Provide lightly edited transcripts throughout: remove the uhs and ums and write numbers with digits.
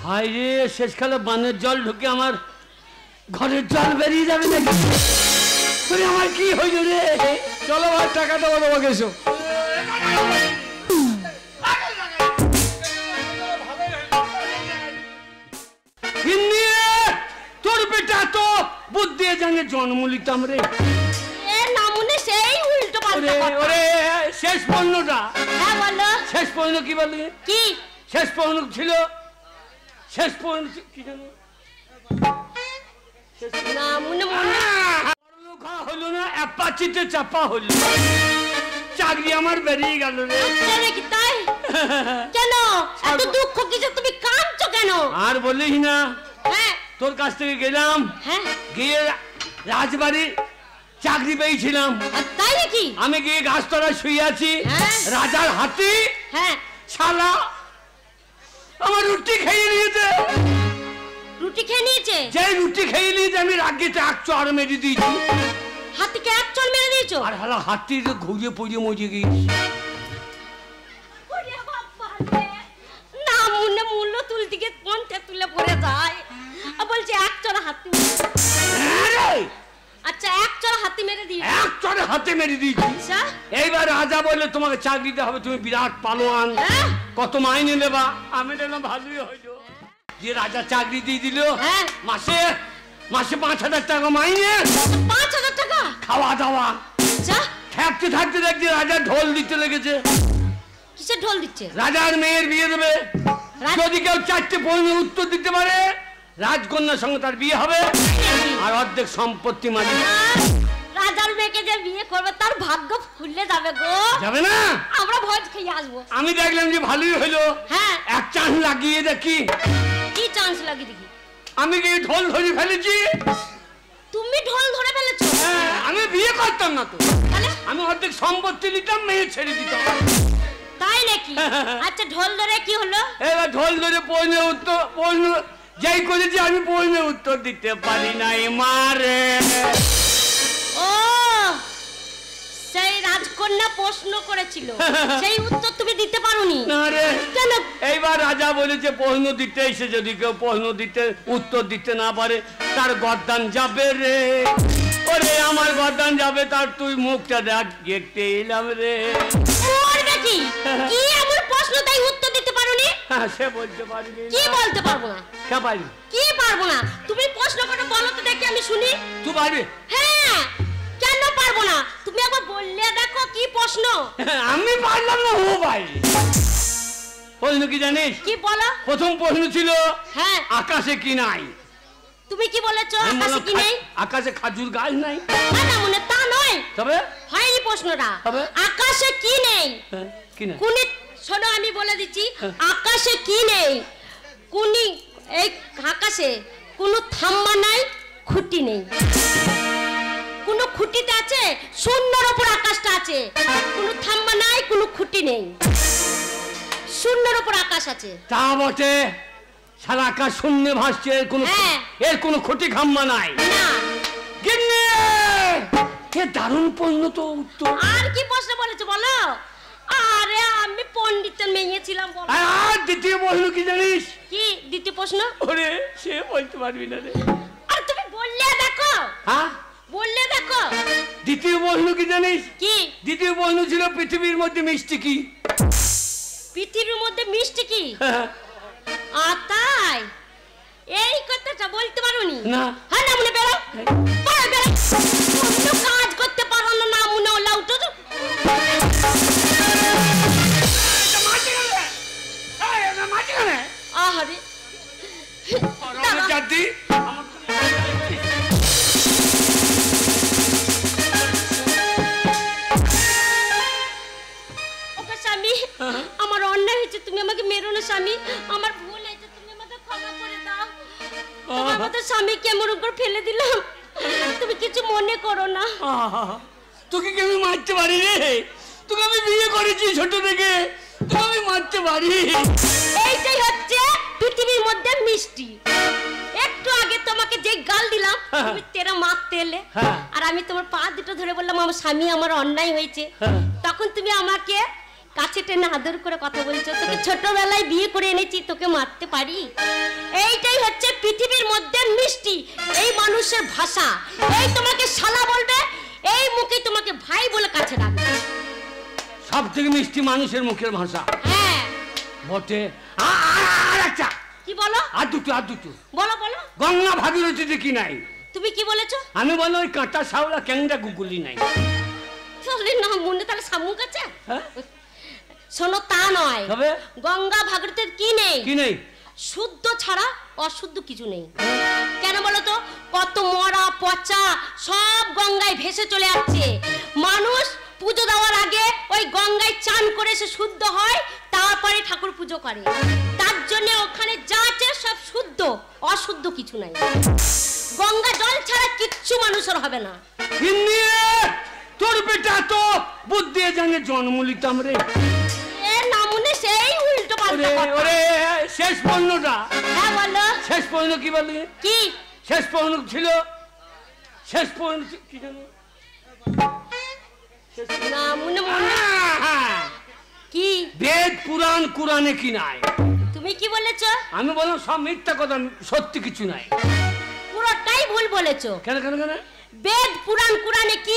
High রে, শেষকালে বানের জল ঢুকে আমার ঘরের জল বেরিয়ে যাবে নাকি? তুই আমার কি হইল রে? চলো ভাই, টাকা দেবো তোমাকে। এসো। তোর বেটা তো বুদ্ধি জানে জন্ম লিতাম রে। সেই উল্টো পাল্টা ওরে শেষ পণ্যটা। হ্যাঁ বলো। শেষ পণ্য কি বললি? কি শেষ পণ্য ছিল? শেষ পণ্য কি জানো? হলো না, অ্যাপাচিতে চাপা হলো, চাকরি আমার বেরিয়ে গেল রে। তাই কেন এত দুঃখ কিসে? তুমি কাঁদছো কেন? আর বলিস না। হ্যাঁ, তোর কাছ থেকে গেলাম, গিয়ে রাজবাড়ি চাকরি পেয়েছিলাম। তাই নাকি? আমি গিয়ে গাছতলায় শুয়ে আছি, রাজার হাতি শালা আমার রুটি খেয়ে নিয়েছে। রুটি খেয়ে নিয়েছে? যে রুটি খেয়ে নিয়েছে আমি রাগেতে এক চড় মেরে দিয়েছি। হাতিকে এক চড় মেরে দিয়েছো? আর হালা হাতি ঘুরে পড়ে মরে গিয়েছি। না মুন্নে মূল্য তুল দিকে পন্থে তুলে পড়ে যায়, বলছে এক চড় হাতি। আচ্ছা, এক চড় হাতি মেরে দিয়েছি? এক চড়ে হাতে মেরে দিয়েছি। এইবার রাজা বললে তোমাকে চাকরি দিতে হবে, তুমি বিরাট পালোয়ান, কত মাইনে নেবা? আমি বললাম ভালোই হইল। যে রাজা চাকরি দিয়ে দিল, মাসে মাসে 5,000 টাকা মাইনে। 5,000 টাকা খাওয়া দাওয়া। থাকতে থাকতে দেখছি রাজা ঢোল দিতে লেগেছে। কিসের ঢোল দিচ্ছে? রাজার মেয়ের বিয়ে দেবে, যদি কেউ 4টে প্রশ্নের উত্তর দিতে পারে রাজকন্যার সঙ্গে তার বিয়ে হবে, আর অর্ধেক সম্পত্তি মালিক। রাজার মেয়েকে যে বিয়ে করবে তার ভাগ্য খুললে যাবে গো। যাবে না? আমরা ভোজ খেয়ে আসবো। আমি দেখলাম যে ভালোই হলো, এক চান্স লাগিয়ে দেখি। কি চান্স লাগিয়ে দেখি? আমি কি ঢোল ধরে ফেলেছি। তুমি ঢোল ধরে ফেলেছো? আমি বিয়ে করতাম না তো, আমি অর্ধেক সম্পত্তি নিতাম, মেয়ে ছেড়ে দিতাম। তাই নাকি? আচ্ছা, ঢোল ধরে কি হলো? এবার ঢোল ধরে প্রশ্নের উত্তর, প্রশ্ন যাই করেছি আমি প্রশ্নের উত্তর দিতে পারি নাই মারে। ও, সেই রাজকন্যা প্রশ্ন করেছিল, সেই উত্তর তুমি দিতে পারোনি? না রে। কেন? এইবার রাজা বলেছে প্রশ্ন দিতে এসে যদি কেউ প্রশ্ন দিতে উত্তর দিতে না পারে তার গর্দান যাবে রে। ওরে আমার গর্দান যাবে, তার তুই মুখটা দেখ, দেখতে এলাম রে। কি এমন প্রশ্ন তাই উত্তর দিতে পারোনি? সে বলতে পারবি? কি বলতে পারবো না? কে পারবি? কি পারবো না? তুমি প্রশ্ন করে বলো তো দেখি, আমি শুনি। তুই পারবি? হ্যাঁ, কেন পারবো না? তুমি একবার বললে দেখো কি প্রশ্ন। আমি পারলাম না, ও ভাই। প্রশ্ন কি জানিস? কি বলো? প্রথম প্রশ্ন ছিল আকাশে কি নাই? তুমি কি বলেছো? আকাশে কি নেই? আকাশে খাজুর গাছ নাই। না মনে তা নয়, তবে হয়নি প্রশ্নটা। আকাশে কি নেই? কি নেই? কোনি শোনো, আমি বলে দিচ্ছি, আকাশে কি নেই? কোনি এই আকাশে কোনো থাম্বা নাই, খুঁটি নেই। কোনো খুঁটিতে আছে, শূন্যের উপর আকাশটা আছে, কোনো থাম্বা নাই, কোনো খুঁটি নেই, শূন্যের উপর আকাশ আছে। তা বটে, সারা আকাশ শূন্য ভাসছে, এর কোনো খুঁটি খাম্বা নাই। না। গিন্নি, কে দারুণ প্রশ্ন তো উত্তর। আর কি প্রশ্ন বলেছো বলো? আরে আমি পণ্ডিতের মেয়ে ছিলাম। আর দ্বিতীয় প্রশ্ন কি জানিস? কি দ্বিতীয় প্রশ্ন? ওরে সে বলতে পারবি না রে। আর তুমি বললে দেখো। বললে দেখো। দ্বিতীয় প্রশ্ন কি জানিস? কি? দ্বিতীয় প্রশ্ন ছিল পৃথিবীর মধ্যে মিষ্টি কি? পৃথিবীর মধ্যে মিষ্টি কি? তাই এই কথাটা বলতে পারোনি? না। হ্যাঁ, না মনে বেরো, বেরো, কোনো কাজ করতে পারো না, না মনে হলো উঠো তো। আহারে জাতি স্বামী, আমার অন্যায় হয়েছে, তুমি আমাকে মেরো না স্বামী, আমার ভুল হয়েছে, তুমি আমাকে ক্ষমা করে দাও। তোমার মতো স্বামীকে আমার উপর ফেলে দিলাম, তুমি কিছু মনে করো না। তোকে কি আমি মারতে পারি রে? তোকে আমি বিয়ে করেছি ছোট থেকে, তোকে আমি মারতে পারি? এইটাই হচ্ছে পৃথিবীর মধ্যে মিষ্টি। একটু আগে তোমাকে যে গাল দিলাম, তুমি তেরা মারতে এলে, আর আমি তোমার পা দুটো ধরে বললাম আমার স্বামী আমার অন্যায় হয়েছে, তখন তুমি আমাকে কাছে টেনে আদর করে কথা বলছো। তোকে ছোটবেলায় বিয়ে করে এনেছি, তোকে মারতে পারি? এইটাই হচ্ছে পৃথিবীর মধ্যে মিষ্টি এই মানুষের ভাষা। এই তোমাকে শালা বলবে, এই মুখে তোমাকে ভাই বলে কাছে রাখবে। সব থেকে মিষ্টি মানুষের মুখের ভাষা। হ্যাঁ বটে। আচ্ছা কি বলো? আর দুটো বলো বলো। গঙ্গা ভাগীরথীতে কি নাই? তুমি কি বলেছো? আমি বলো ওই কাঁটা শাওলা ক্যাংড়া গুগুলি নাই। তাহলে না মনে তাহলে শামুক আছে? হ্যাঁ শোনো, তা নয়। তবে গঙ্গা ভাগীরথীর কি নেই? কি নেই? শুদ্ধ ছাড়া অশুদ্ধ কিছু নেই। কেন বলো তো? কত মরা পচা সব গঙ্গায় ভেসে চলে যাচ্ছে। মানুষ পুজো দেওয়ার আগে ওই গঙ্গায় চান করে সে শুদ্ধ হয়, তারপরে ঠাকুর পুজো করে। তার জন্য ওখানে যা আছে সব শুদ্ধ, অশুদ্ধ কিছু নাই। গঙ্গা জল ছাড়া কিচ্ছু মানুষের হবে না। তোর বেটা তো বুদ্ধি জানে জন্ম লিতাম রে। এ নামুনে সেই উল্টো পাল্টা কথা। ওরে শেষ পণ্যটা। হ্যাঁ বলো। শেষ পণ্য কি বলি? কি শেষ পণ্য ছিল? শেষ পণ্য কি জানো? নামুনে মনে কি? বেদ পুরাণ কুরআনে কি নাই? তুমি কি বলেছো? আমি বললাম সব মিথ্যা কথা, সত্যি কিছু নাই। পুরোটাই ভুল বলেছো। কেন কেন কেন? বেদ পুরাণ কুরআনে কি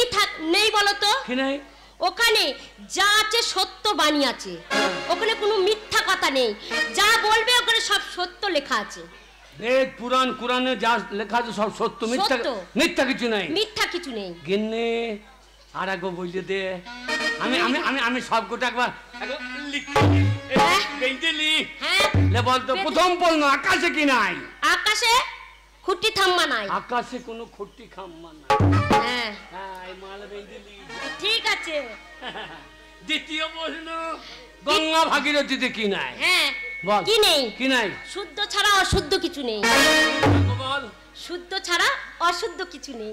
নেই বলো তো? কি নাই? ওখানে যা আছে সত্য বাণী আছে, ওখানে কোনো মিথ্যা কথা নেই। যা বলবে ওখানে সব সত্য লেখা আছে। বেদ পুরাণ কুরআনে যা লেখা আছে সব সত্য, মিথ্যা মিথ্যা কিছু নাই। মিথ্যা কিছু নেই। গিন্নে আর একবার বলতে দে। আমি আমি আমি আমি সব গোটা একবার বলতো। প্রথম পণ্য আকাশে কি নাই? আকাশে খুঁটি থাম্মা নাই। আকাশে কোনো খুঁটি খাম্মা নাই। হ্যাঁ ঠিক আছে। দ্বিতীয় প্রশ্ন, গঙ্গা ভাগীরথীতে কি নাই? হ্যাঁ বল কি নেই? কি নাই? শুদ্ধ ছাড়া অশুদ্ধ কিছু নেই। বল। শুদ্ধ ছাড়া অশুদ্ধ কিছু নেই।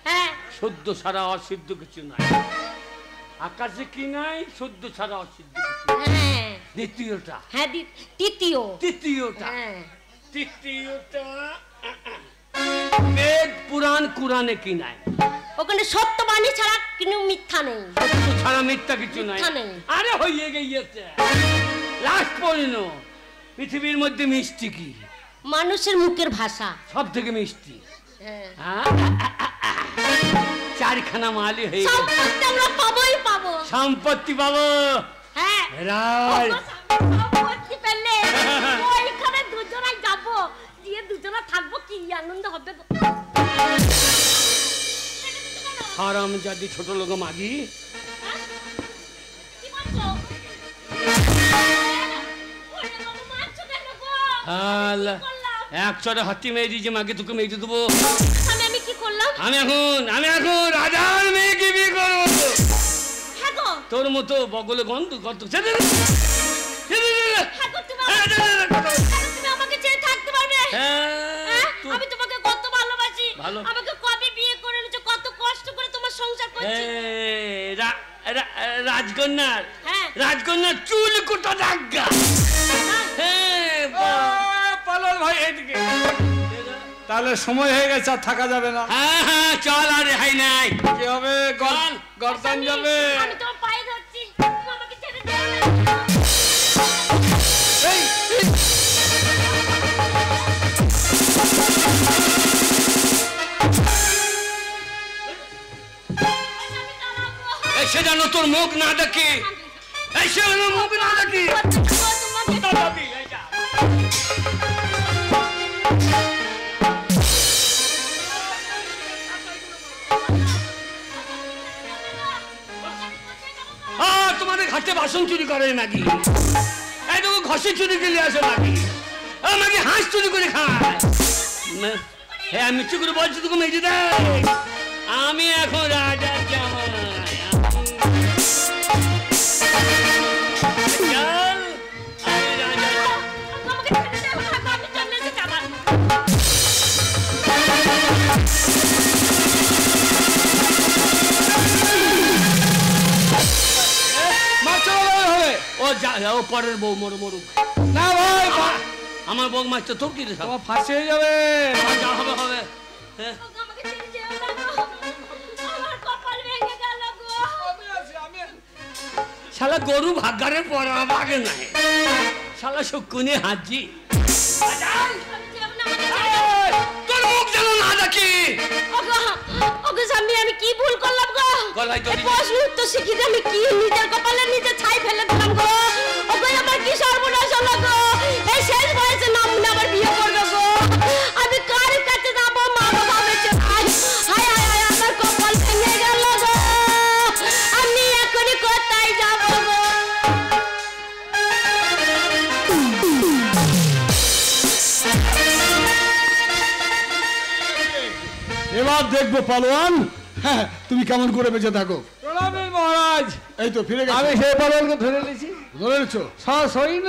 হ্যাঁ শুদ্ধ ছাড়া অশুদ্ধ কিছু নাই। আকাশে কি নাই? শুদ্ধ ছাড়া অশুদ্ধ কিছু। হ্যাঁ দ্বিতীয়টা। হ্যাঁ তৃতীয়। তৃতীয়টা। হ্যাঁ তৃতীয়টা বেদ পুরাণ কুরআনে কি নাই? ওখানে সত্য বাণী ছাড়া কোনো মিথ্যা নেই। সত্য ছাড়া মিথ্যা কিছু নাই। মিথ্যা নেই। আরে হয়ে গিয়েছে। লাস্ট পর্যন্ত পৃথিবীর মধ্যে মিষ্টি কি? মানুষের মুখের ভাষা সব থেকে মিষ্টি। হ্যাঁ চারখানা মালি হয়ে গেল। সম্পত্তি আমরা পাবোই পাবো। সম্পত্তি পাবো। হ্যাঁ রাই সম্পত্তি পেলে ওইখানে দুজনাই যাবো, দিয়ে দুজনা থাকবো, কি আনন্দ হবে। হারাম জাদি ছোট লোক মাগি। কি বলছো? ওরে বাবা মারছো কেন গো? আল্লাহ এক চড়ে হাতি মেয়ে দিয়েছে মাকে, তোকে মেয়ে দেবো। আমি কি করলাম? আমি এখন রাজার মেয়েকে বিয়ে করবো। হ্যাঁ গো তোর মতো বগলে গন্ধ কত। হ্যাঁ গো, তুমি আমাকে ছেড়ে থাকতে পারবে? আমি তোমাকে কত ভালোবাসি। আমাকে কবে বিয়ে করে এনেছো, কত কষ্ট করে তোমার সংসার করছি। রাজকন্যার রাজকন্যার চুল কোটা দাগা। পালন ভাই এদিকে। তাহলে সময় হয়ে গেছে, আর থাকা যাবে না। হ্যাঁ হ্যাঁ চল। আর রেহাই নাই। কি হবে? গর্দান যাবে। আমি তোমার পায়ে ধরছি, তুমি আমাকে ছেড়ে যেও না। এসে জানো তোর মুখ না দেখি। এসে জানো মুখ না দেখি। তোমাদের ঘাটে বাসন চুরি করে ম্যাগি। এই দেখো ঘষে চুরি গেলে আসো ম্যাগি। ম্যাগি হাঁস চুরি করে খায়। হ্যাঁ আমি মিষ্টি করে বলছি তোকে মেজে দেয়। আমি এখন রাজা জামাই। ও পরের বউ মরুক না ভাই, আমার বউ মারছে তোর কি রে? তোমার ফাঁসি হয়ে যাবে। যা হবে হবে। আমাকে ছেড়ে যেও না গো, আমার কপাল ভেঙে গেল গো। শালা গরু ভাগ্যারে পড়া ভাগে নাই শালা শুকুনি হাজি তোর মুখ যেন না দেখি ওগো স্বামী আমি কি ভুল করলাম গো গলায় দড়ি প্রশ্ন উত্তর শিখিতে আমি কি নিজের কপালে নিজে ছাই ফেলে দিলাম গো ওগো আমার কি সর্বনাশ হলো গো এই শেষ বয়সে নাম না আমার বিয়ে করবে গো আমি কার কাছে যাব মা বাবা বেঁচে হায় হায় হায় আমার কপাল ভেঙে গেল গো আমি এখনই কোথায় যাব গো এবার দেখবো পালোয়ান হ্যাঁ তুমি কেমন করে বেঁচে থাকো। প্রণামী মহারাজ। এই তো ফিরে আমি গেছি। সেই পালনকে ধরে নিয়েছি। ধরে নিচ্ছো? সৈন্য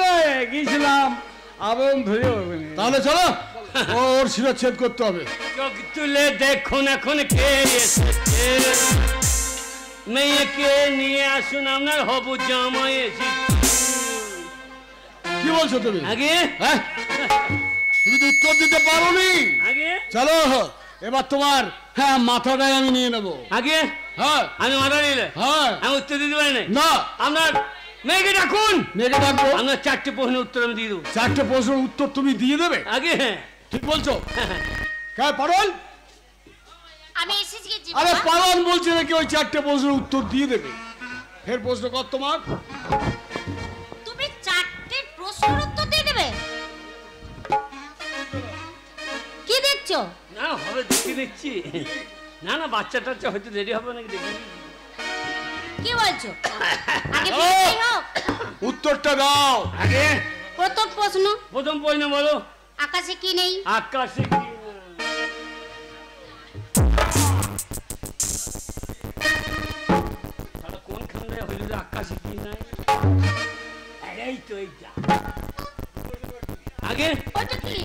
গিয়েছিলাম আবরণ ধরে তাহলে চলো ওর শিরচ্ছেদ করতে হবে। চোখ তুলে দেখুন এখন কে এসেছে মেয়েকে নিয়ে আসুন আপনার হবু জামাই এসেছে কি বলছো তুমি? আগে হ্যাঁ তুমি তো উত্তর দিতে পারোনি। আগে চলো এবার তোমার হ্যাঁ মাথাটাই আমি নিয়ে নেবো। আগে হ্যাঁ আমি মাথা নিলে হ্যাঁ আমি উত্তর দিতে পারি না না আপনার মেয়েকে ডাকুন মেয়েকে ডাকবো। আপনার 4টে প্রশ্নের উত্তর আমি দিয়ে দেবো। 4টে প্রশ্নের উত্তর তুমি দিয়ে দেবে? আগে হ্যাঁ ঠিক বলছো? হ্যাঁ পারল আমি এসেছি কি আরে পালন বলছে নাকি ওই 4টে প্রশ্নের উত্তর দিয়ে দেবে। ফের প্রশ্ন কর তোমার। তুমি 4টে প্রশ্নের উত্তর দিয়ে দেবে কি দেখছো? না হবে দেখে নিচ্ছি না না বাচ্চা টাচ্চা হয়তো দেরি হবে নাকি দেখি কি বলছো? আগে বিয়েই হোক। উত্তরটা দাও। আগে প্রথম প্রশ্ন প্রথম প্রশ্ন বলো আকাশে কি নেই? আকাশে কি কোন খান্দায় হইল যে আকাশে কি নাই এই তো এইটা আগে ওটা কি?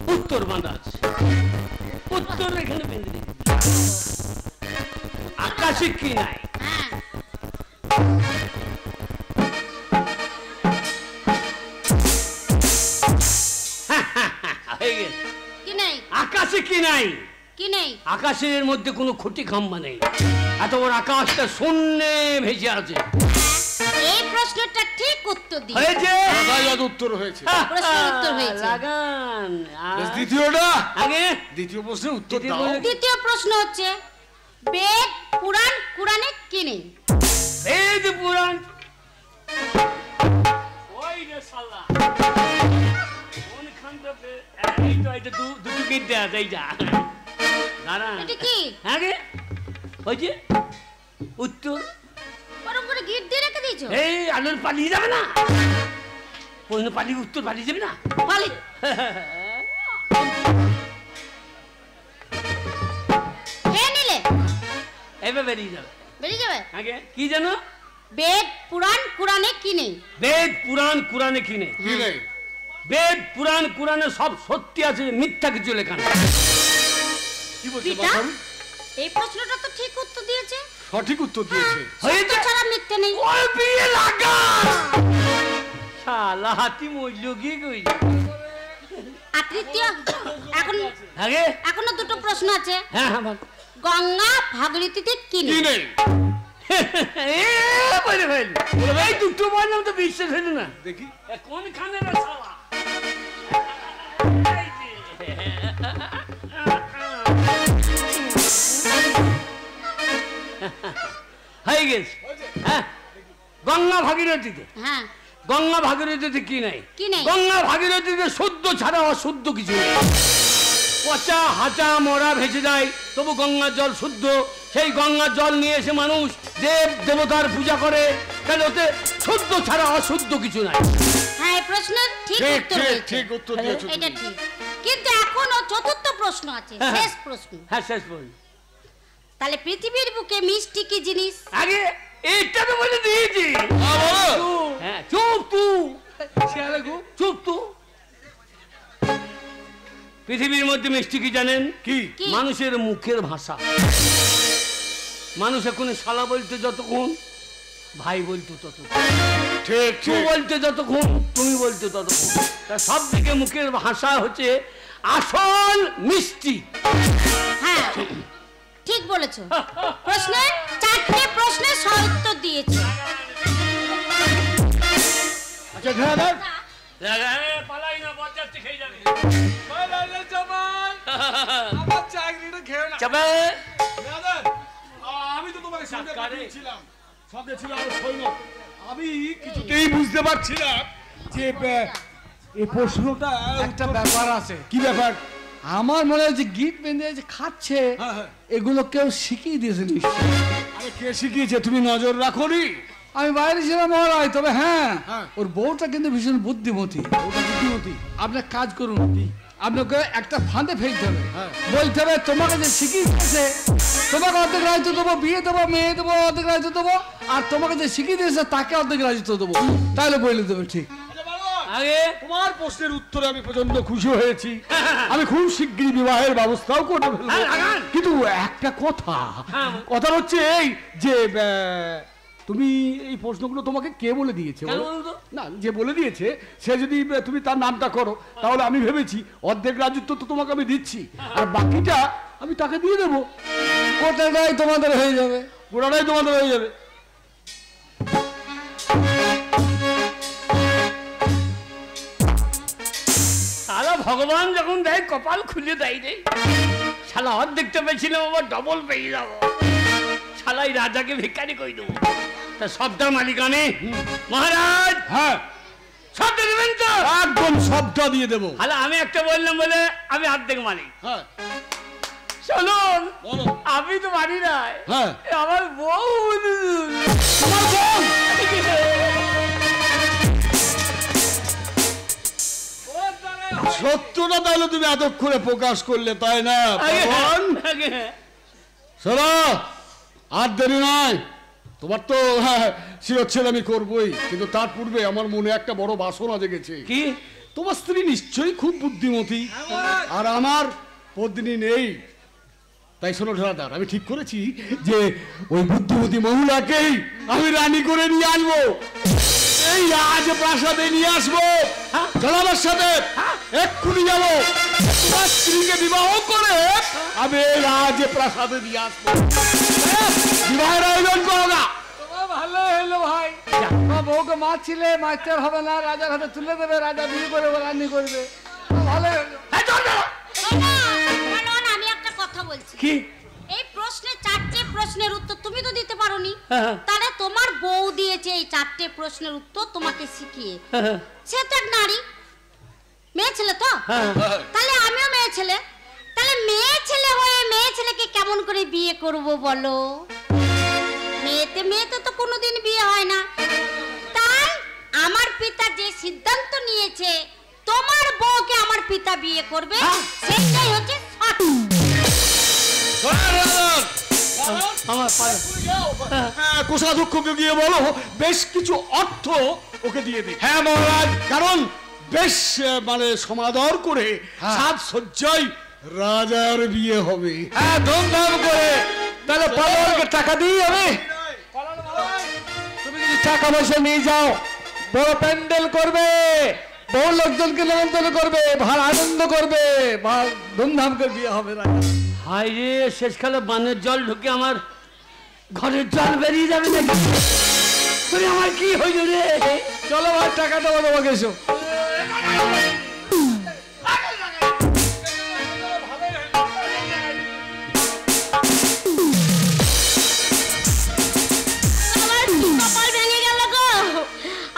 উত্তর বাঁধা আছে উত্তর এখানে বেঁধে দিই আকাশে কি নাই হ্যাঁ হয়ে গেছে কি নেই? আকাশে কি নাই কি নেই? আকাশের মধ্যে কোনো খুঁটি খাম্বা নেই এত বড় আকাশটা শূন্যে ভেসে আছে এই প্রশ্নটা ঠিক উত্তর দিই। হয়েছে তাই আজ উত্তর হয়েছে। প্রশ্নের উত্তর হয়েছে। লাগান বেশ, দ্বিতীয়টা আগে দ্বিতীয় প্রশ্নের উত্তর দ্বিতীয় দাও। প্রশ্ন- দ্বিতীয় প্রশ্ন হচ্ছে বেদ পুরাণ কুরআনে কি নেই? বেদ পুরাণ ওই রে শালা কোন খানটাতে এই তো এটা দুটো গিট দেয়া এইটা দাঁড়ান এটা কি? আগে ওই যে উত্তর বরং করে গিট দিয়ে রেখে দিয়েছো? এই আলোর পালিয়ে যাবে না প্রশ্ন পালিয়ে উত্তর পালিয়ে যাবে না বলি হে নিলে এবার বেরিয়ে যাবে বেরিয়ে যাবে। আগে কি জানো বেদ পুরাণ কুরআনে কি নেই? বেদ পুরাণ কুরআনে কি নেই কি নেই? বেদ পুরাণ কুরআনে সব সত্যি আছে মিথ্যা কিছু লেখা নেই কি বলছো পিতা বাবা? এই প্রশ্নটা তো ঠিক উত্তর দিয়েছে। সঠিক উত্তর দিয়েছে। হয়েছে সত্য ছাড়া মিথ্যে নেই। ওই বিয়ে লাগা শালা হাতি মইল কি কইল আর তৃতীয় এখন আগে এখনো দুটো প্রশ্ন আছে। হ্যাঁ হ্যাঁ বল। গঙ্গা ভাগীরথীতে কি কি নেই? নেই? এ বলে ফেল এই দুটো বললাম তো বিশ্বাস হইল না দেখি এ কোন খানে রে শালা এই যে। হয়ে গেছে হ্যাঁ গঙ্গা ভাগীরথীতে হ্যাঁ গঙ্গা ভাগীরথীতে কি নাই কি নেই? গঙ্গা ভাগীরথীতে শুদ্ধ ছাড়া অশুদ্ধ কিছু নেই পচা হাঁচা মরা ভেসে যায় তবু গঙ্গার জল শুদ্ধ সেই গঙ্গার জল নিয়ে এসে মানুষ দেব দেবতার পূজা করে কেন ওতে শুদ্ধ ছাড়া অশুদ্ধ কিছু নাই হ্যাঁ এই প্রশ্নের ঠিক ঠিক উত্তর ঠিক হয়েছে। ঠিক উত্তর দিয়েছো এটা তুমি। ঠিক কিন্তু এখনো চতুর্থ প্রশ্ন আছে হ্যাঁ, হ্যাঁ। শেষ প্রশ্ন হ্যাঁ শেষ পর্যন্ত তাহলে পৃথিবীর বুকে মিষ্টি কি জিনিস? আগে এইটা তো বলে দিয়েছি হ্যাঁ, বলো। হ্যাঁ চুপ তু পৃথিবীর মধ্যে মিষ্টি কি জানেন কি? কি? মানুষের মুখের ভাষা মানুষ এখন শালা বলতে যতক্ষণ ভাই বলতো ততক্ষণ ঠিক তুই ঠিক বলতে যতক্ষণ তুমি বলতে ততক্ষণ তা সব থেকে মুখের ভাষা হচ্ছে আসল মিষ্টি হ্যাঁ ঠিক বলেছো প্রশ্নে চারটে প্রশ্নের সব উত্তর দিয়েছে পালাই না, বরযাত্রী খেয়ে যাবে। আমার চাকরিটা খেয়ে না। চাপে আমি তো তোমাকে সঙ্গে ছিলাম, সঙ্গে ছিল আমার সৈন্য। আমি কিছুতেই বুঝতে পারছি না যে এই প্রশ্নটা একটা ব্যাপার আছে। কি ব্যাপার? আমার মনে হয় যে গিট বেঁধে যে খাচ্ছে এগুলো কেউ শিখিয়ে দিয়েছে নিশ্চয়। আরে কে শিখিয়েছে? তুমি নজর রাখোনি? আমি বাইরে ছিলাম মহারাজ, তবে হ্যাঁ হ্যাঁ। ওর বউটা কিন্তু ভীষণ বুদ্ধিমতী। ওটা বুদ্ধিমতী। আপনার কাজ করুন, আপনাকে একটা ফাঁদে ফেলতে হবে। হ্যাঁ। বলতে হবে তোমাকে যে শিখিয়ে দিয়েছে তোমাকে অর্ধেক রাজ্য দেবো, বিয়ে দেবো, মেয়ে দেবো, অর্ধেক রাজ্য দেবো, আর তোমাকে যে শিখিয়ে দিয়েছে তাকে অর্ধেক রাজ্য দেবো। তাহলে বলে দেবে ঠিক। আগে তোমার প্রশ্নের উত্তরে আমি প্রচন্ড খুশি হয়েছি। আমি খুব শিগগিরই বিবাহের ব্যবস্থাও করে ফেলবো। কিন্তু একটা কথা, কথা হচ্ছে এই যে তুমি এই প্রশ্নগুলো তোমাকে কে বলে দিয়েছে? না, যে বলে দিয়েছে সে যদি তুমি তার নামটা করো, তাহলে আমি ভেবেছি অর্ধেক রাজত্ব তো তোমাকে আমি দিচ্ছি, আর বাকিটা আমি তাকে দিয়ে দেবো। কোটাটাই তোমাদের হয়ে যাবে। গোটাটাই তোমাদের হয়ে যাবে। শালা ভগবান যখন দেয় কপাল খুলে দেয় রে। শালা অর্ধেকটা পেয়েছিলাম, আবার ডবল পেয়ে যাবো। শালাই রাজাকে ভিক্ষারি কই দেবো। তা সবটার মালিকানে মহারাজ। হ্যাঁ, সবটা দেবেন তো? একদম সবটা দিয়ে দেবো। শালা আমি একটা বললাম বলে আমি অর্ধেক মালিক। হ্যাঁ, শুনুন, বলো। আমি তো মানি নাই। হ্যাঁ, আমার বউ। তোমার বউ? সত্যটা তাহলে তুমি এতক্ষণে প্রকাশ করলে, তাই না? শোনো, আর দেরি নয়। তোমার তো শিরোচ্ছেদ আমি করবোই, কিন্তু তার পূর্বে আমার মনে একটা বড় বাসনা জেগেছে। কি? তোমার স্ত্রী নিশ্চয়ই খুব বুদ্ধিমতী, আর আমার পত্নী নেই। তাই শোনো ঢালাদার, আমি ঠিক করেছি যে ওই বুদ্ধিমতী মহিলাকেই আমি রানী করে নিয়ে আসবো। এই রাজ প্রাসাদে নিয়ে আসবো। চলাবার সাথে এক্ষুনি যাবো, তোমার স্ত্রীকে বিবাহ করে আমি এই রাজ প্রাসাদে নিয়ে আসবো। বিবাহের আয়োজন করো না। তোমার ভালো হলো ভাই, তোমার বউকে মারছিলে, মারতে হবে না, রাজার হাতে তুলে দেবে, রাজা বিয়ে করে রানী করবে। ভালো হলো। আমি একটা কথা বলছি। কি? এই প্রশ্নের 4টে প্রশ্নের উত্তর তুমি তো দিতে পারোনি, হ্যাঁ। তাহলে তোমার বউ দিয়েছে এই 4টে প্রশ্নের উত্তর তোমাকে শিখিয়ে। সে তো এক নারী, মেয়ে ছেলে তো, তাহলে আমিও মেয়ে ছেলে। তাহলে মেয়ে ছেলে হয়ে মেয়ে ছেলেকে কেমন করে বিয়ে করব বলো? মেয়েতে তো কোনোদিন বিয়ে হয় না। তাই আমার পিতা যে সিদ্ধান্ত নিয়েছে তোমার বউকে আমার পিতা বিয়ে করবে, সেটাই হচ্ছে কোষাধ্যক্ষকে গিয়ে বলো বেশ কিছু অর্থ ওকে দিয়ে দিই। হ্যাঁ মহারাজ, কারণ বেশ মানে সমাদর করে সাজসজ্জায় রাজার বিয়ে হবে। হ্যাঁ, ধুমধাম করে। তাহলে পালনকে টাকা দিয়ে হবে। তুমি যদি টাকা পয়সা নিয়ে যাও, বড় প্যান্ডেল করবে, বহু লোকজনকে নিমন্ত্রণ করবে, ভালো আনন্দ করবে, ধুমধাম করে বিয়ে হবে রাজা। হাই রে, শেষকালে বানের জল ঢুকে আমার ঘরের জল বেরিয়ে যাবে নাকি? তুই আমার কি হইল রে? চলো ভাই, টাকা দেবো তোমাকে। এসো।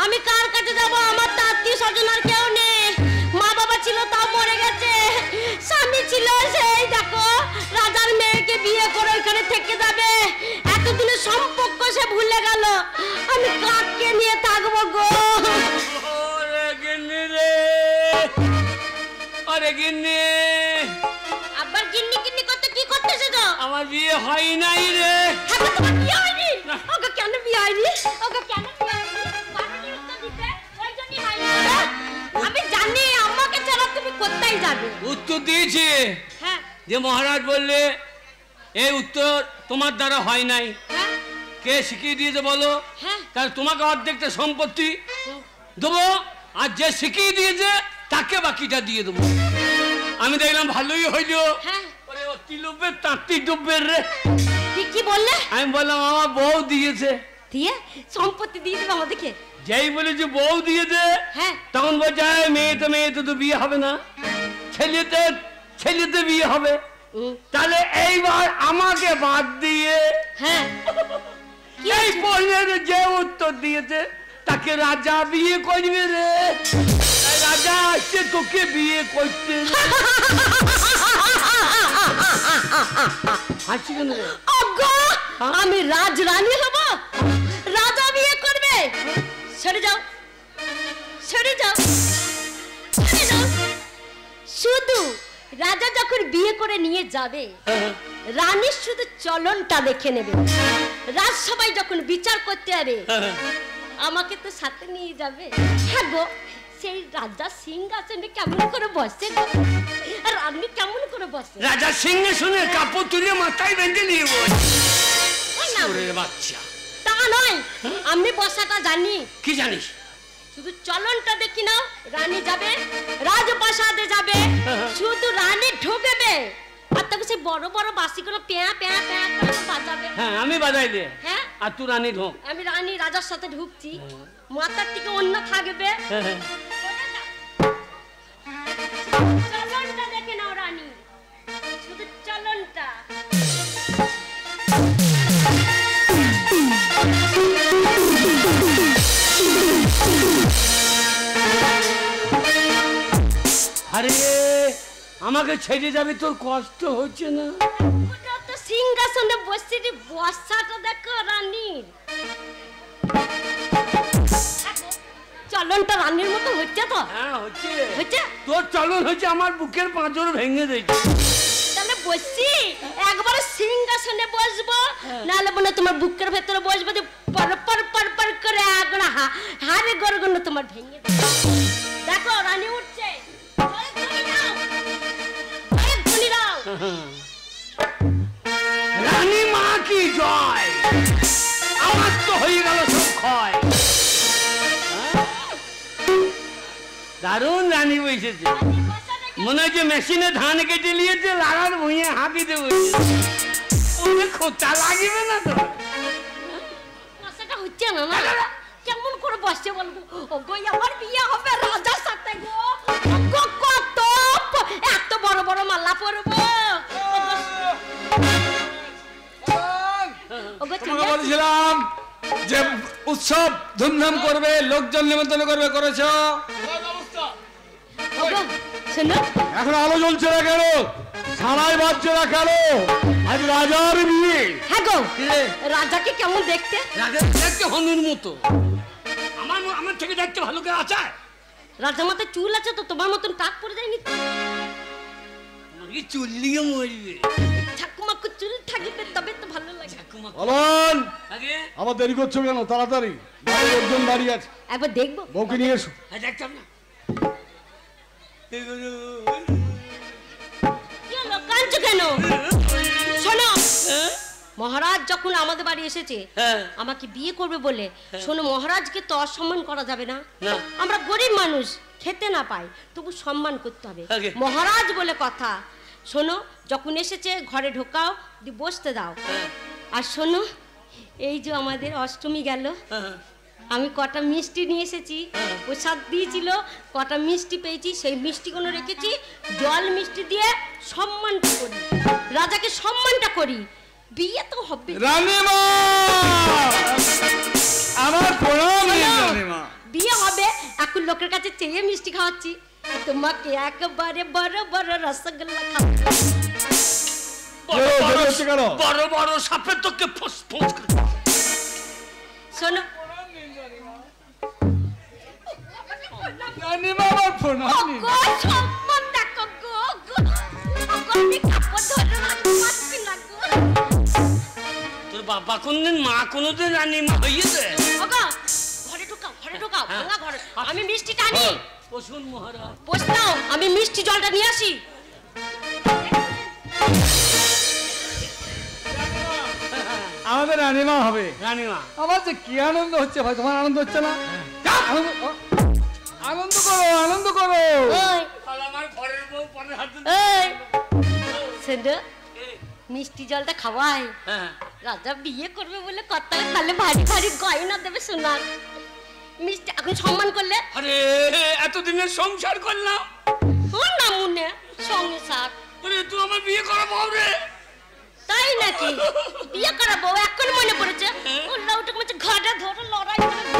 আমি কার কাছে যাবো? আমার তো আত্মীয় স্বজন আর কেউ নেই। মা বাবা ছিল, তাও মরে গেছে। স্বামী ছিল, সেই দেখো রাজার মেয়েকে বিয়ে করে ওইখানে থেকে যাবে। এতদিনের সম্পর্ক সে ভুলে গেল। আমি কাকে নিয়ে থাকবো গো? আরে গিন্নি, আবার গিন্নি গিন্নি করতে কি করতেছে তো? আমার বিয়ে হয় নাই রে। হ্যাঁ, তোমার বিয়ে হয়নি? ওকে কেন বিয়ে হয়নি? ওকে কেন বিয়ে হয়নি? পারোনি উত্তর দিতে? ওই জন্যই হয়নি। আমি জানি আমাকে ছাড়া তুমি কোথায় যাবে। উত্তর দিয়েছি হ্যাঁ, যে মহারাজ বললে এই উত্তর তোমার দ্বারা হয় নাই। হ্যাঁ, কে শিখিয়ে দিয়েছে বলো? হ্যাঁ। তাহলে তোমাকে অর্ধেকটা সম্পত্তি দেবো, আর যে শিখিয়ে দিয়েছে তাকে বাকিটা দিয়ে দেবো। আমি দেখলাম ভালোই হইল। হ্যাঁ। অতি লোভে তাঁতি ডুববে রে। কি বললে? আমি বললাম আমার বউ দিয়েছে। দিয়ে সম্পত্তি দিয়ে দেবে আমাদেরকে? যেই বলেছি বউ দিয়ে দে, তখন বলছে মেয়েতে তো বিয়ে হবে না, ছেলেতে বিয়ে হবে। তাহলে এইবার আমাকে বাদ দিয়ে এই প্রশ্নের যে উত্তর দিয়েছে তাকে রাজা বিয়ে করবে রে। রাজা আসছে তোকে বিয়ে করতে। হাসছি কেন রে? আমি রাজরানী হব, রাজা বিয়ে করবে? সরে যাও, সরে যাও, সরে যাও। শুধু রাজা যখন বিয়ে করে নিয়ে যাবে, রানীর শুধু চলনটা দেখে নেবে। রাজসভায় যখন বিচার করতে যাবে, আমাকে তো সাথে নিয়ে যাবে। হ্যাঁ গো, সেই রাজা সিংহাসনে কেমন করে বসে গো, আর রানী কেমন করে বসে? রাজা সিংহাসনে কাপড় তুলে মাথায় বেঁধে নিয়ে বসে বাচ্চা। তা নয়, আমি বসাটা জানি। কি জানিস? শুধু চলনটা দেখি নাও। রানী যাবে, রাজপ্রাসাদে যাবে, শুধু রানী ঢুকবে, আর তাকে সেই বড় বড় বাঁশিগুলো প্যাঁ প্যাঁ প্যাঁ করে বাজাবে। হ্যাঁ, আমি বাজাই দে। হ্যাঁ, আর তুই রানী ঢোক। আমি রানী রাজার সাথে ঢুকছি, মাথার থেকে অন্য থাকবে। চলনটা দেখে নাও রানী, শুধু চলনটা। আরে আমাকে ছেড়ে যাবে, তোর কষ্ট হচ্ছে না? সিংহাসনে বসে বসাটা দেখো রানীর। চলনটা রানীর মতো হচ্ছে তো? হ্যাঁ হচ্ছে। হচ্ছে? তোর চলন হচ্ছে আমার বুকের পাঁজর ভেঙে দিয়েছে। তাহলে বসছি একবারে সিংহাসনে বসবো, নাহলে মনে তোমার বুকের ভেতরে বসবো, পর পর পর পর করে একবারে হাড়ে গড়গড় তোমার ভেঙে দেবো। দেখো রানী উঠছে, রানী মা কি জয়, আমার তো হয়ে গেল সব ক্ষয়। দারুণ রানী বসেছে, মনে হচ্ছে মেশিনে ধান কেটে নিয়েছে, লাগার ভুঁইয়ে হাঁপি দেবো। খোঁচা লাগবে না তো? বসাটা হচ্ছে না না, কেমন করে বসছে বলবো? ও গো, আমার বিয়ে হবে রাজার সাথে গো। কত এত বড় বড় মালা পরবো। বলেছিলাম যে উৎসব ধুমধাম করবে, লোকজন নিমন্ত্রণ করবে, করেছো? এখন আলো জ্বলছে না কেন? সারাই বাজছে না কেন? আজ রাজার বিয়ে। হ্যাঁ গো, রাজাকে কেমন দেখতে? রাজা দেখতে হনুর মতো। আমার থেকে দেখতে ভালো করে আছে? রাজার মাথায় চুল আছে তো, তোমার মতন টাক পড়ে যায়নি তো? চুল দিয়ে মরবে। ঠাকুমাকে চুল থাকবে তবে তো ভালো লাগে। বলুন, আবার দেরি করছো কেন? তাড়াতাড়ি, লোকজন দাঁড়িয়ে আছে। একবার দেখবো, বউকে নিয়ে এসো। দেখতাম না। কাঁদছো কেন? শোনো, মহারাজ যখন আমাদের বাড়ি এসেছে আমাকে বিয়ে করবে বলে, শোনো, মহারাজকে তো অসম্মান করা যাবে না। আমরা গরিব মানুষ, খেতে না পাই, তবু সম্মান করতে হবে। মহারাজ বলে কথা। শোনো, যখন এসেছে ঘরে ঢোকাও, বসতে দাও। আর শোনো, এই যে আমাদের অষ্টমী গেল, আমি কটা মিষ্টি নিয়ে এসেছি, প্রসাদ দিয়েছিল, কটা মিষ্টি পেয়েছি, সেই মিষ্টিগুলো রেখেছি। জল মিষ্টি দিয়ে সম্মানটা করি, রাজাকে সম্মানটা করি। বিয়ে তো হবে। রানীমা, আমার প্রণাম। রানীমা, বিয়ে হবে, এখন লোকের কাছে চেয়ে মিষ্টি খাওয়াচ্ছি, তোমাকে একবারে বড় বড় রসগোল্লা খাওয়াচ্ছি। বড় বড় সাপের তোকে ফোঁস ফোঁস করে। শোনো, রানীমা, আমার প্রণাম। সম্মান দেখো গো, আমি কাপড় ধরে রাখতে পারছি না গো। তোর বাবা কোনদিন মা কোনদিন রানীমা হইয়েছে? ঘরে ঢোকাও, ঘরে ঢোকাও, ভাঙা ঘরে। আমি মিষ্টি টানি। বসুন মহারাজ। বসতাও, আমি মিষ্টি জলটা নিয়ে আসি। আমাদের রানীমা হবে। রানীমা, আমার যে কি আনন্দ হচ্ছে ভাই, তোমার আনন্দ হচ্ছে না? আনন্দ করো, আনন্দ করো। মিষ্টি জলটা খাওয়াই। রাজা বিয়ে করবে বলে কথা, তাহলে ভারী ভারী গয়না দেবে সোনার। মিষ্টি এখন সম্মান করলে। আরে এতদিনের সংসার করলাম ওর নাম মনে সংসার। আরে তুই আমার বিয়ে করাবো রে। তাই নাকি? বিয়ে করাবো এখন মনে পড়েছে। ওরা ওটা বলছে ঘাটা ধরে লড়াই করে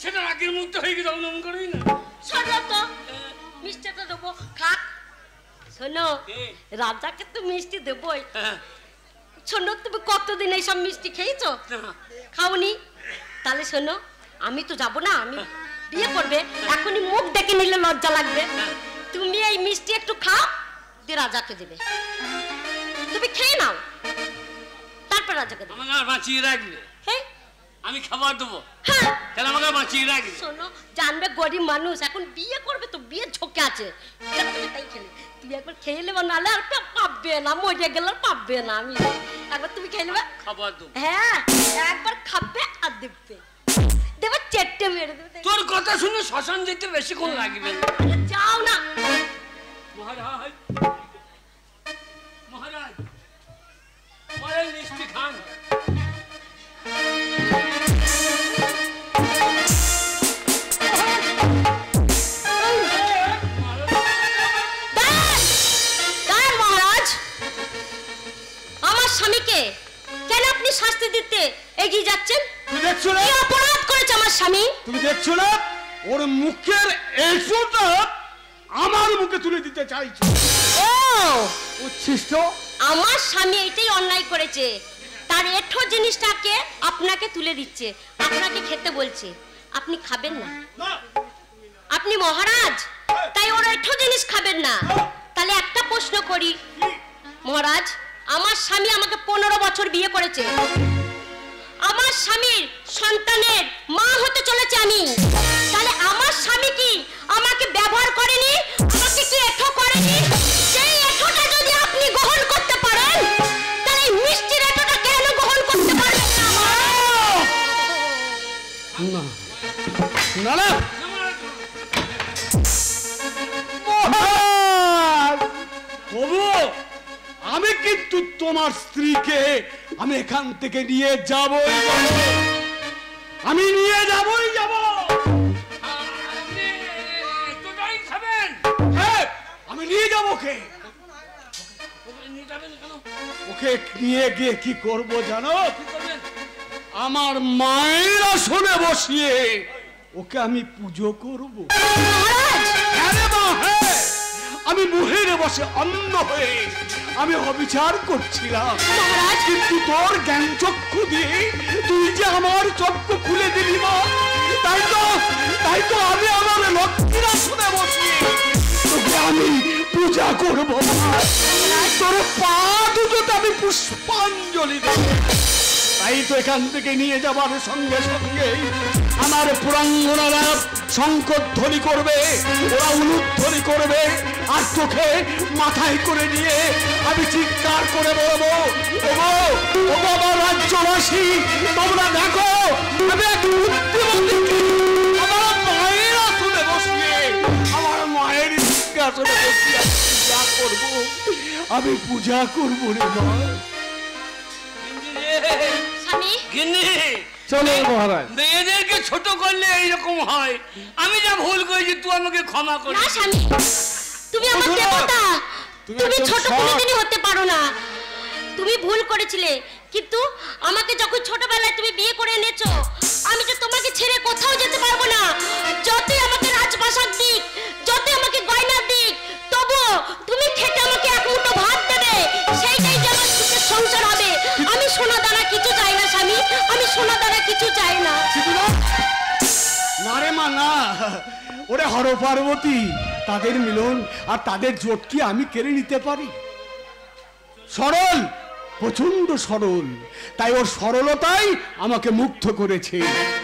সেটা রাগের মুক্ত হয়ে গেছে অমন করবি না। শোনো তো মিষ্টিটা দেবো খা। শোনো রাজাকে তো মিষ্টি দেবই। শোনো তুমি কতদিন এইসব মিষ্টি খেয়েছো? খাওনি? তাহলে শোনো আমি তো যাবো না, আমি বিয়ে করবে এখনই মুখ দেখে নিলে লজ্জা লাগবে। তুমি এই মিষ্টি একটু খাও দিয়ে রাজাকে দেবে। তুমি খেয়ে নাও তারপর রাজাকে দেবে। আমাকে আর বাঁচিয়ে রাখবে। হ্যাঁ আমি খাবার দেবো। হ্যাঁ তাহলে আমাকে বাঁচিয়ে রাখবে। শোনো জানবে গরিব মানুষ এখন বিয়ে করবে তো বিয়ে ঝোঁকে আছে তাই খেলে তুমি একবার খেয়ে নেবে নাহলে আর পাববে না, মরে গেলে পাববে না। আমি একবার তুমি খেয়ে নেবে খাবার দেবো। হ্যাঁ একবার খাবে আর দেখবে দেবে চেটে মেরে দেবে। তোর কথা শুনে শ্মশান যেতে বেশিক্ষণ লাগবে না। যাও না মহারাজ মহারাজ মহারাজ মিষ্টি খান। মহারাজ আমার স্বামীকে কেন আপনি শাস্তি দিতে এগিয়ে যাচ্ছেন? তুমি দেখছো না কি অপরাধ করেছে আমার স্বামী? তুমি দেখছো না ওর মুখের এঁঠোটা আমার মুখে তুলে দিতে চাইছে। ও উচ্ছিষ্ট আমার স্বামী এটাই অন্যায় করেছে, তার এঁঠো জিনিসটাকে আপনাকে তুলে দিচ্ছে, আপনাকে খেতে বলছে, আপনি খাবেন না। আপনি মহারাজ তাই ওর এঁঠো জিনিস খাবেন না। তাহলে একটা প্রশ্ন করি মহারাজ, আমার স্বামী আমাকে 15 বছর বিয়ে করেছে, আমার স্বামীর সন্তানের মা হতে চলেছে আমি, তাহলে আমার স্বামী কি আমাকে ব্যবহার করেনি, আমাকে কি এঁঠো করেনি? সেই এঁঠোটা যদি আপনি গ্রহণ করতে পারেন তাহলে এই মিষ্টির এঁঠোটা কেন গ্রহণ করতে পারবেন না? না না প্রভু আমি কিন্তু তোমার স্ত্রীকে আমি এখান থেকে নিয়ে যাবই যাব, আমি নিয়ে যাবই যাব। তোরাই খাবেন? হ্যাঁ আমি নিয়ে যাব। ওকে নিয়ে যাবেন কেন? ওকে নিয়ে গিয়ে কি করব জানো? কি করবেন? আমার মায়ের আসনে বসিয়ে ওকে আমি পুজো করব। আমি মুহেরে বসে অন্ধ হয়ে আমি অবিচার করছিলাম, কিন্তু তোর জ্ঞান চক্ষু দিয়ে তুই যে আমার চক্ষু খুলে দিলি মা, তাই তো আমি আমার লক্ষ্মীর আসনে বসিয়ে তোকে আমি পূজা করবো। তোর পা দুটোতে আমি পুষ্পাঞ্জলি দেব। তাই তো এখান থেকে নিয়ে যাবার সঙ্গে সঙ্গে আমার পুরাঙ্গনারা শঙ্করধ্বনি করবে, ওরা উলুধ্বনি করবে, আর তোকে মাথায় করে নিয়ে আমি চিৎকার করে বলবো, ওগো ওগো আমার রাজ্যবাসী তোমরা দেখো আমি এক বুদ্ধিমতীকে আমার মায়ের আসনে বসিয়ে, আমার মায়ের সিংহাসনে বসিয়ে পূজা করবো, আমি পূজা করবো রে মা। চলো মহারাজ। মেয়েদেরকে ছোট করলে এইরকম হয়। আমি যা ভুল করেছি তুই আমাকে ক্ষমা কর। না স্বামী তুমি আমার দেবতা, তুমি ছোট কোনোদিনই হতে পারো না। তুমি ভুল করেছিলে, কিন্তু আমাকে যখন ছোটবেলায় তুমি বিয়ে করে এনেছো আমি তো তোমাকে ছেড়ে কোথাও যেতে পারবো না। যতই আমাকে রাজপ্রাসাদ দিক, যতই আমাকে গয়না দিক, তবু তুমি খেতে আমাকে এক মুঠো ভাত দেবে, সেইটাই যে আমার সুখের সংসার হবে। আমি সোনা দানা কিছু চাই না স্বামী, আমি সোনা দানা কিছু চাই না। না রে মা না, ওরে হর পার্বতী তাদের মিলন আর তাদের জোট কি আমি কেড়ে নিতে পারি? সরল, প্রচন্ড সরল, তাই ওর সরলতাই আমাকে মুগ্ধ করেছে।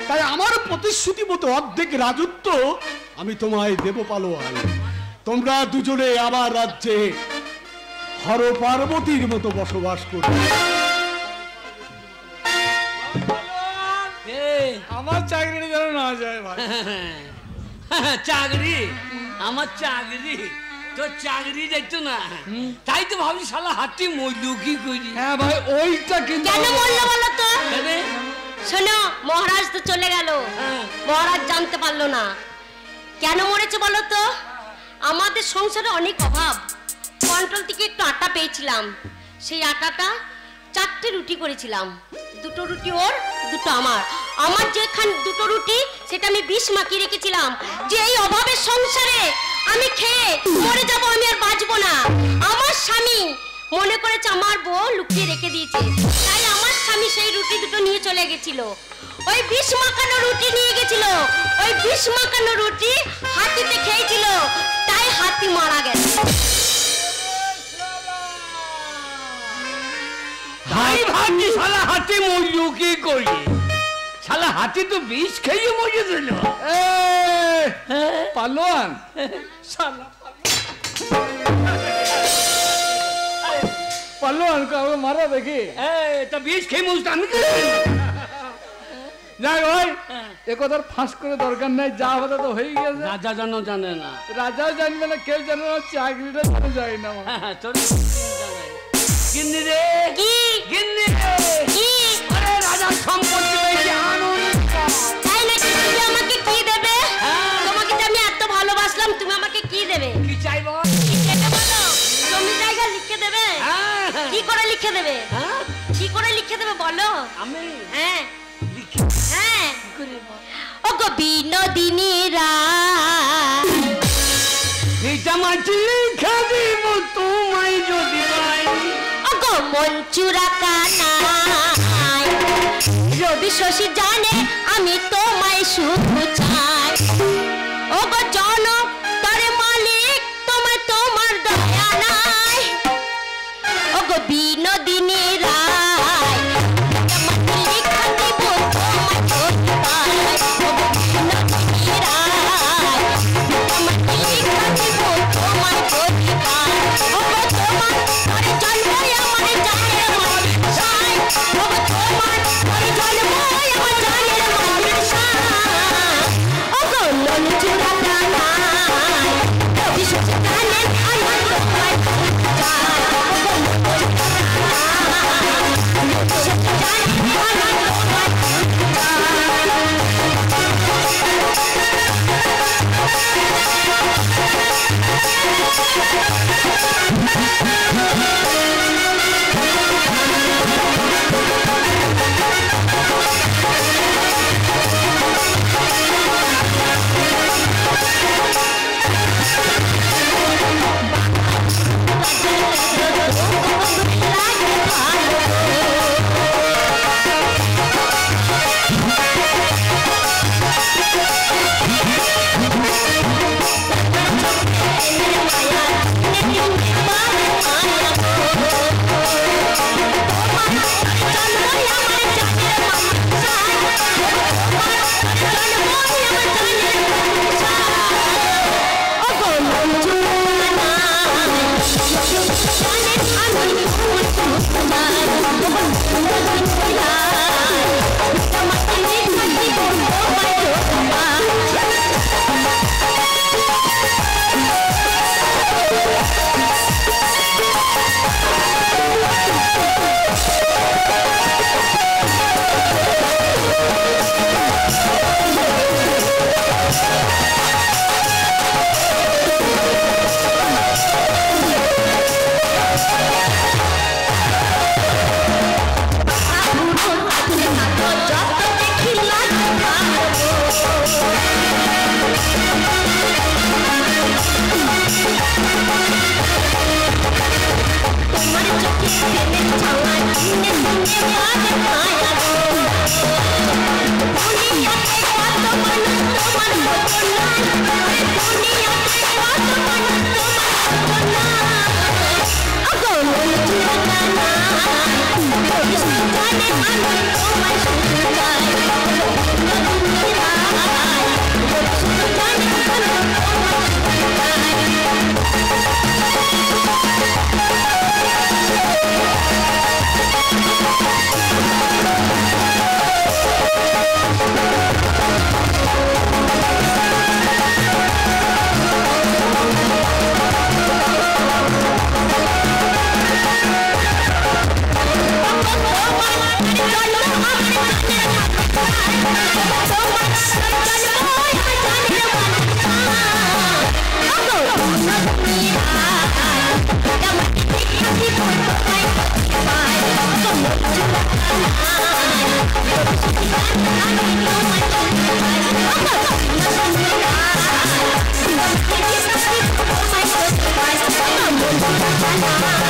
তাই আমার প্রতিশ্রুতি মতো অর্ধেক রাজত্ব আমি তোমায় দেব পালোয়ান। তোমরা দুজনে আমার রাজ্যে হর পার্বতীর মতো বসবাস করবে। আমার চাকরি যেন না যায় ভাই। চাকরি? আমার চাকরি? তোর চাকরি যাইতো না, তাই তো ভাবি শালা হাতি মইলু কি করি। হ্যাঁ ভাই ওইটা কিন্তু কেন বললো বলো তো? শোনো, মহারাজ তো চলে গেল, মহারাজ জানতে পারলো না। কেন মরেছে বলো তো? আমাদের সংসারে অনেক অভাব। কন্ট্রোল থেকে একটু আটা পেয়েছিলাম, সেই আটাটা 4টে রুটি করেছিলাম। 2টো রুটি ওর, 2টো আমার। আমার যেখানে 2টো রুটি, সেটা আমি বিষ মাখিয়ে রেখেছিলাম যে এই অভাবের সংসারে আমি খেয়ে মরে যাব, আমি আর বাঁচবো না। আমার স্বামী মনে করেছে আমার বউ লুকিয়ে রেখে দিয়েছে, তাই আমার স্বামী সেই রুটি 2টো নিয়ে চলে গেছিল। ওই বিষ মাখানো রুটি নিয়ে গেছিল, ওই বিষ মাখানো রুটি হাতিতে খেয়েছিল, তাই হাতি মারা গেছে। ভাই ভাবছি শালা হাতি মরল কি করি? শালা হাতি তো বিষ খেয়ে মরে দিল। পালোয়ান শালা পালোয়ান কাউকে মারা দেখি তা বিষ খেয়ে মরতে আমি কি? যাই ভাই, এ কথার ফাঁস করে দরকার নাই, যা হবে তো হয়ে গেছে। রাজা জানো জানে না, রাজাও জানবে না, কেউ জানে না, চাকরিটা জানা যায় না। তোর গিন্নি রে, কি গিন্নি রে, কি? আরে রাজার সম্পত্তি পেয়েছে, আনন্দ। তাই নাকি? তুমি আমাকে কি দেবে? তোমাকে যে আমি এত ভালোবাসলাম, তুমি আমাকে কি দেবে? কি চাইবো? এটা বলো। জমি জায়গা লিখে দেবে? কি করে লিখে দেবে? কি করে লিখে দেবে বলো? আমি হ্যাঁ লিখি হ্যাঁ। ওগো বিনোদিনী রায়, এইটা মাটি লিখে দিব তোমায় যদি পাই। ওগো মঞ্চুরা কানাই, রবি শশী জানে আমি তোমায় শুধু চাই। ওগো জনক তরে মালিক, তোমায় তোমার দয়া নাই। ওগো বিনোদিনী রায়, মাটি লিখা দিব তোমায় যদি পাই। ওগো বিনোদিনী রায়, মাটি লিখা দিব তোমায় যদি পাই। ওগো তোমার তরে জন্মই আমার জানের মাটির সাই। ওগো তোমার তরে জন্মই আমার জানের মাটির সাই। ওগো মঞ্চুরা কানাই, রবি শশী জানে আমি তোমায় চাই। ওগো মঞ্চুরা কানাই, রবি শশী জানে আমি তোমায় বন্ধুরা জানা